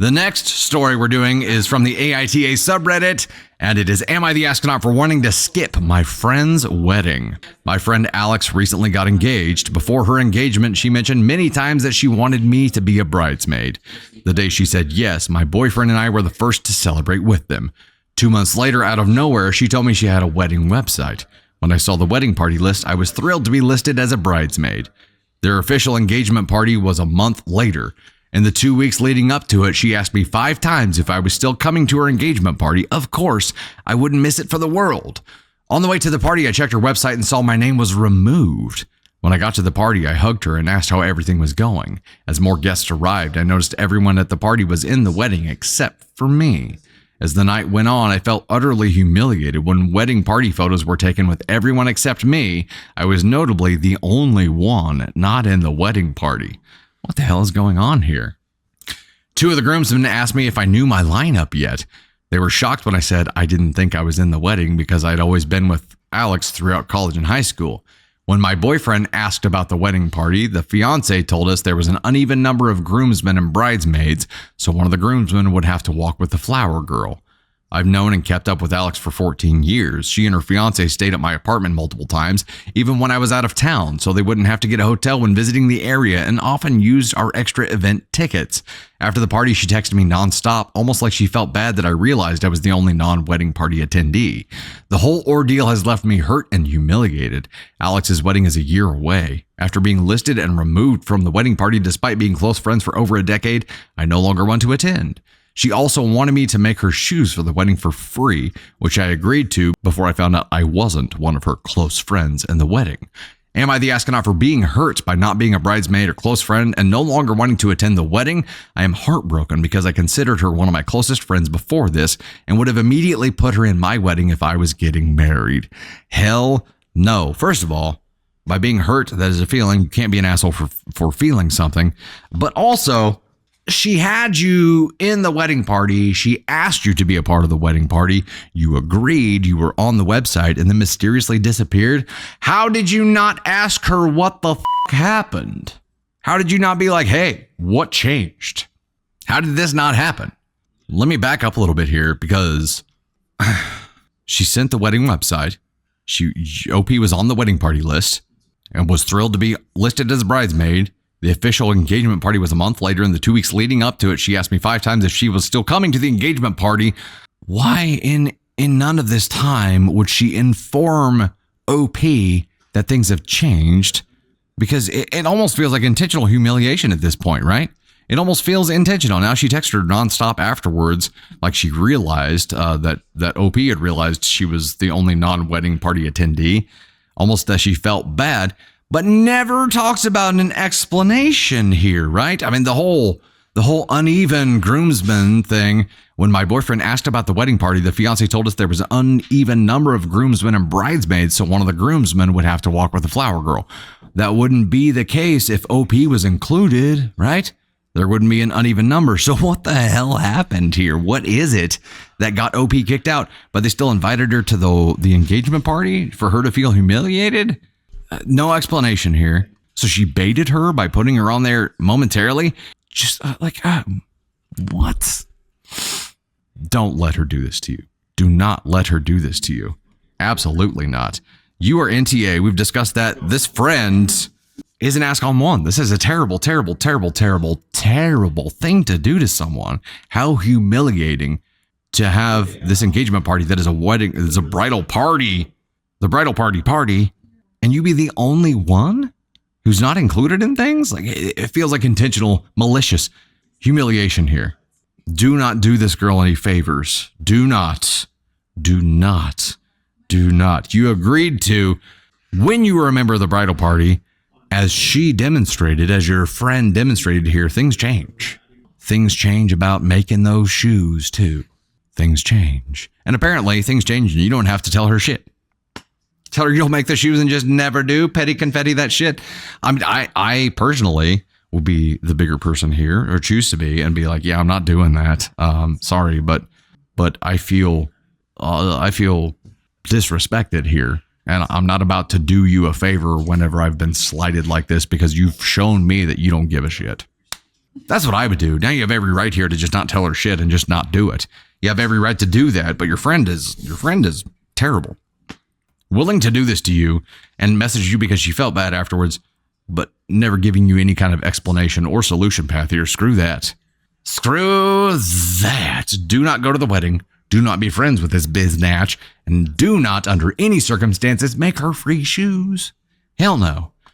The next story we're doing is from the AITA subreddit, and it is, Am I the Astronaut for Wanting to Skip My Friend's Wedding? My friend Alex recently got engaged. Before her engagement, she mentioned many times that she wanted me to be a bridesmaid. The day she said yes, my boyfriend and I were the first to celebrate with them. 2 months later, out of nowhere, she told me she had a wedding website. When I saw the wedding party list, I was thrilled to be listed as a bridesmaid. Their official engagement party was a month later. In the 2 weeks leading up to it, she asked me 5 times if I was still coming to her engagement party. Of course, I wouldn't miss it for the world. On the way to the party, I checked her website and saw my name was removed. When I got to the party, I hugged her and asked how everything was going. As more guests arrived, I noticed everyone at the party was in the wedding except for me. As the night went on, I felt utterly humiliated when wedding party photos were taken with everyone except me. I was notably the only one not in the wedding party. What the hell is going on here? 2 of the groomsmen asked me if I knew my lineup yet. They were shocked when I said I didn't think I was in the wedding because I'd always been with Alex throughout college and high school. When my boyfriend asked about the wedding party, the fiance told us there was an uneven number of groomsmen and bridesmaids, so one of the groomsmen would have to walk with the flower girl. I've known and kept up with Alex for 14 years. She and her fiance stayed at my apartment multiple times, even when I was out of town, so they wouldn't have to get a hotel when visiting the area, and often used our extra event tickets. After the party, she texted me nonstop, almost like she felt bad that I realized I was the only non-wedding party attendee. The whole ordeal has left me hurt and humiliated. Alex's wedding is a year away. After being listed and removed from the wedding party despite being close friends for over a decade, I no longer want to attend. She also wanted me to make her shoes for the wedding for free, which I agreed to before I found out I wasn't one of her close friends in the wedding. Am I the astronaut for being hurt by not being a bridesmaid or close friend and no longer wanting to attend the wedding? I am heartbroken because I considered her one of my closest friends before this and would have immediately put her in my wedding if I was getting married. Hell no. First of all, by being hurt, that is a feeling. You can't be an asshole for feeling something. But also, she had you in the wedding party. She asked you to be a part of the wedding party. You agreed. You were on the website and then mysteriously disappeared. How did you not ask her what the happened? How did you not be like, hey, what changed? How did this not happen? Let me back up a little bit here because she sent the wedding website. OP was on the wedding party list and was thrilled to be listed as a bridesmaid. The official engagement party was a month later. In the 2 weeks leading up to it, she asked me 5 times if she was still coming to the engagement party. Why in none of this time would she inform OP that things have changed? Because it almost feels like intentional humiliation at this point, right? It almost feels intentional. Now she texted her nonstop afterwards, like she realized that OP had realized she was the only non-wedding party attendee, almost that she felt bad. But never talks about an explanation here, right? I mean, the whole uneven groomsmen thing. When my boyfriend asked about the wedding party, the fiance told us there was an uneven number of groomsmen and bridesmaids, so one of the groomsmen would have to walk with the flower girl. That wouldn't be the case if OP was included, right? There wouldn't be an uneven number. So what the hell happened here? What is it that got OP kicked out? But they still invited her to the engagement party for her to feel humiliated? No explanation here. So she baited her by putting her on there momentarily. Just what? Don't let her do this to you. Do not let her do this to you. Absolutely not. You are NTA. We've discussed that. This friend is an ask on one. This is a terrible, terrible, terrible, terrible, terrible thing to do to someone. How humiliating to have this engagement party that is a wedding, is a bridal party, the bridal party. And you be the only one who's not included in things? Like, it feels like intentional, malicious humiliation here. Do not do this girl any favors. Do not. You agreed to, when you were a member of the bridal party, as she demonstrated, as your friend demonstrated here, things change. Things change about making those shoes too. Things change. And apparently things change and you don't have to tell her shit. Tell her you'll make the shoes and just never do. Petty confetti, that shit. I mean, I personally will be the bigger person here, or choose to be, and be like, yeah, I'm not doing that. Sorry, but I feel disrespected here, and I'm not about to do you a favor whenever I've been slighted like this because you've shown me that you don't give a shit. That's what I would do. Now you have every right here to just not tell her shit and just not do it. You have every right to do that, but your friend is terrible. Willing to do this to you and message you because she felt bad afterwards, but never giving you any kind of explanation or solution path here. Screw that. Screw that. Do not go to the wedding. Do not be friends with this biznatch. And do not, under any circumstances, make her free shoes. Hell no.